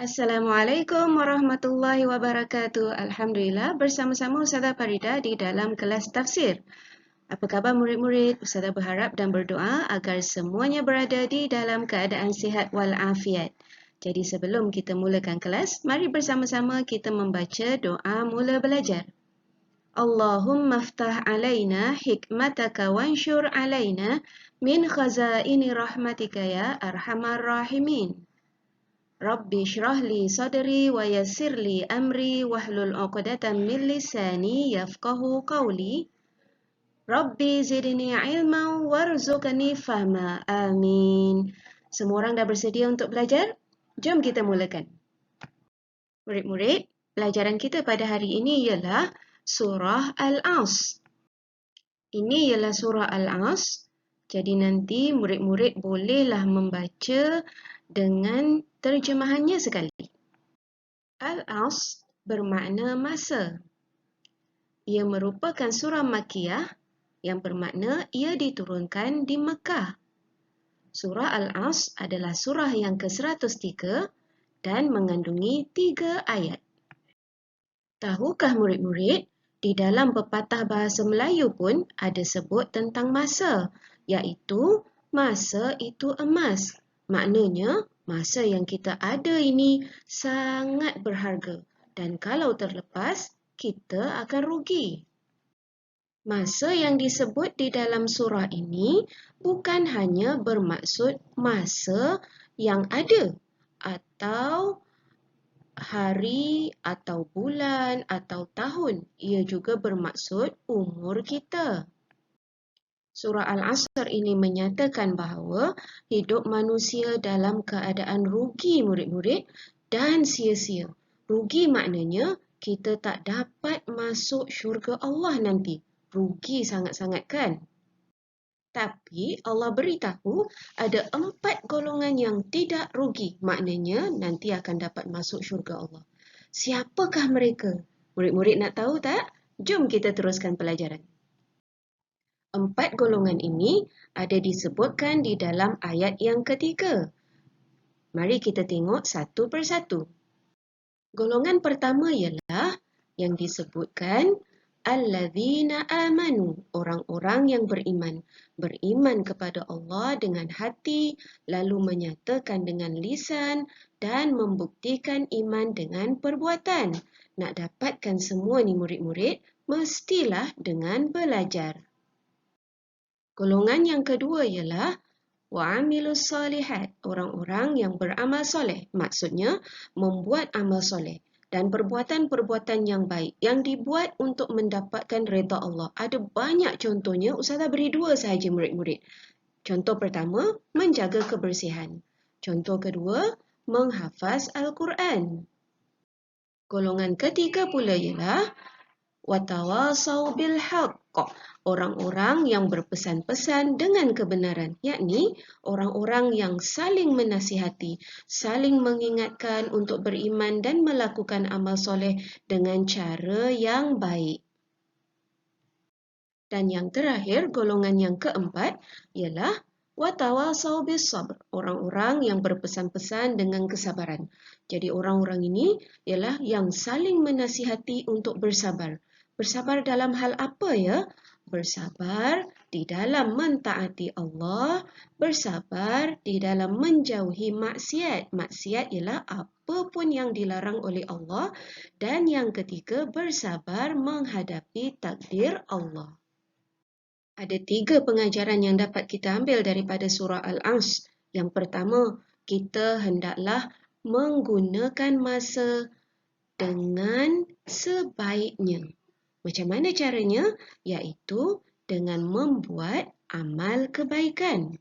Assalamualaikum warahmatullahi wabarakatuh. Alhamdulillah, bersama-sama Ustazah Farida di dalam kelas tafsir. Apa khabar murid-murid? Ustazah berharap dan berdoa agar semuanya berada di dalam keadaan sihat walafiat. Jadi sebelum kita mulakan kelas, mari bersama-sama kita membaca doa mula belajar. Allahumma ftah alaina hikmataka wanshur alaina min khazaini rahmatika ya arhamar rahimin. Rabbi shrah li sadri wa yassir li amri wahlul 'uqdatam min lisani yafqahu qawli. Rabbi zidni ilman warzuqni fahma. Amin. Semua orang dah bersedia untuk belajar? Jom kita mulakan. Murid-murid, pelajaran kita pada hari ini ialah surah Al-As. Ini ialah surah Al-As. Jadi nanti murid-murid bolehlah membaca dengan terjemahannya sekali. Al-As bermakna masa. Ia merupakan surah Makkiyah yang bermakna ia diturunkan di Mekah. Surah Al-As adalah surah yang ke-103 dan mengandungi 3 ayat. Tahukah murid-murid, di dalam pepatah bahasa Melayu pun ada sebut tentang masa, iaitu masa itu emas. Maknanya, masa yang kita ada ini sangat berharga dan kalau terlepas, kita akan rugi. Masa yang disebut di dalam surah ini bukan hanya bermaksud masa yang ada atau hari atau bulan atau tahun. Ia juga bermaksud umur kita. Surah Al-Asr ini menyatakan bahawa hidup manusia dalam keadaan rugi murid-murid dan sia-sia. Rugi maknanya kita tak dapat masuk syurga Allah nanti. Rugi sangat-sangat kan? Tapi Allah beritahu ada 4 golongan yang tidak rugi. Maknanya nanti akan dapat masuk syurga Allah. Siapakah mereka? Murid-murid nak tahu tak? Jom kita teruskan pelajaran. 4 golongan ini ada disebutkan di dalam ayat yang ketiga. Mari kita tengok satu persatu. Golongan pertama ialah yang disebutkan alladzina amanu, orang-orang yang beriman. Beriman kepada Allah dengan hati, lalu menyatakan dengan lisan dan membuktikan iman dengan perbuatan. Nak dapatkan semua ni murid-murid, mestilah dengan belajar. Golongan yang kedua ialah wa'amilus salihat, orang-orang yang beramal soleh. Maksudnya, membuat amal soleh dan perbuatan-perbuatan yang baik yang dibuat untuk mendapatkan redha Allah. Ada banyak contohnya, Ustazah beri 2 sahaja murid-murid. Contoh pertama, menjaga kebersihan. Contoh kedua, menghafaz Al-Quran. Golongan ketiga pula ialah watawasau bil haqq, orang-orang yang berpesan-pesan dengan kebenaran, yakni orang-orang yang saling menasihati, saling mengingatkan untuk beriman dan melakukan amal soleh dengan cara yang baik. Dan yang terakhir, golongan yang keempat ialah watawasau bis sabr, orang-orang yang berpesan-pesan dengan kesabaran. Jadi orang-orang ini ialah yang saling menasihati untuk bersabar. Bersabar dalam hal apa ya? Bersabar di dalam mentaati Allah, bersabar di dalam menjauhi maksiat. Maksiat ialah apa pun yang dilarang oleh Allah. Dan yang ketiga, bersabar menghadapi takdir Allah. Ada 3 pengajaran yang dapat kita ambil daripada surah Al-As. Yang pertama, kita hendaklah menggunakan masa dengan sebaiknya. Macam mana caranya? Iaitu dengan membuat amal kebaikan.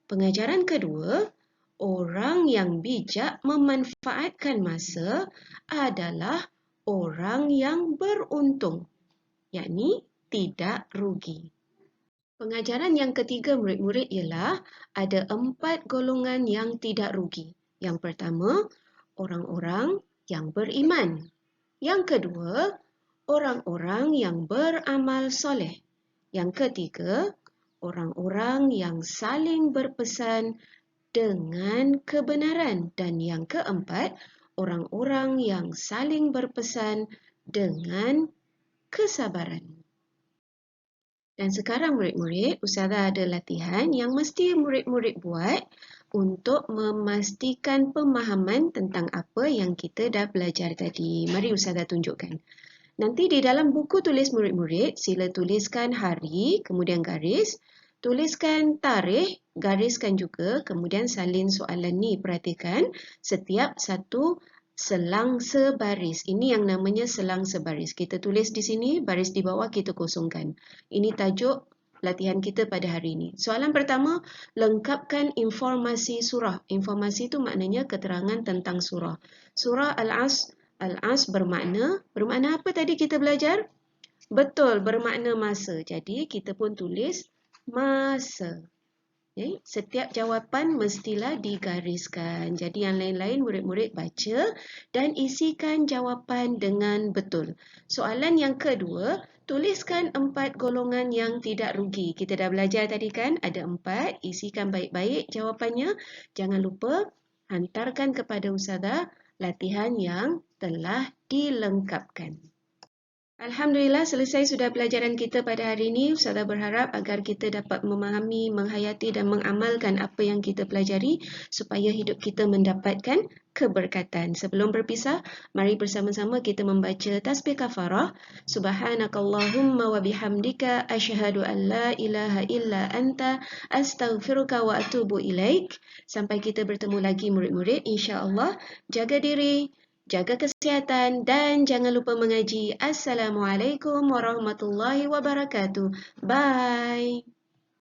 Pengajaran kedua, orang yang bijak memanfaatkan masa adalah orang yang beruntung, yakni tidak rugi. Pengajaran yang ketiga murid-murid ialah ada 4 golongan yang tidak rugi. Yang pertama, orang-orang yang beriman. Yang kedua, orang-orang yang beramal soleh. Yang ketiga, orang-orang yang saling berpesan dengan kebenaran. Dan yang keempat, orang-orang yang saling berpesan dengan kesabaran. Dan sekarang murid-murid, Ustazah ada latihan yang mesti murid-murid buat untuk memastikan pemahaman tentang apa yang kita dah belajar tadi. Mari Ustazah tunjukkan. Nanti di dalam buku tulis murid-murid, sila tuliskan hari, kemudian garis, tuliskan tarikh, gariskan juga, kemudian salin soalan ni. Perhatikan, setiap satu selang sebaris. Ini yang namanya selang sebaris. Kita tulis di sini, baris di bawah kita kosongkan. Ini tajuk latihan kita pada hari ini. Soalan pertama, lengkapkan informasi surah. Informasi itu maknanya keterangan tentang surah. Surah Al-Asr. Al-Asr bermakna apa tadi kita belajar? Betul, bermakna masa. Jadi kita pun tulis masa. Okay. Setiap jawapan mestilah digariskan. Jadi yang lain-lain murid-murid baca dan isikan jawapan dengan betul. Soalan yang kedua, tuliskan 4 golongan yang tidak rugi. Kita dah belajar tadi kan, ada 4. Isikan baik-baik jawapannya. Jangan lupa hantarkan kepada Ustazah latihan yang telah dilengkapkan. Alhamdulillah, selesai sudah pelajaran kita pada hari ini. Ustazah berharap agar kita dapat memahami, menghayati dan mengamalkan apa yang kita pelajari supaya hidup kita mendapatkan keberkatan. Sebelum berpisah, mari bersama-sama kita membaca tasbih kafarah. Subhanakallahumma wa bihamdika asyhadu an la ilaha illa anta astaghfiruka wa atubu ilaik. Sampai kita bertemu lagi murid-murid, insya-Allah. Jaga diri, jaga kesihatan dan jangan lupa mengaji. Assalamualaikum warahmatullahi wabarakatuh. Bye.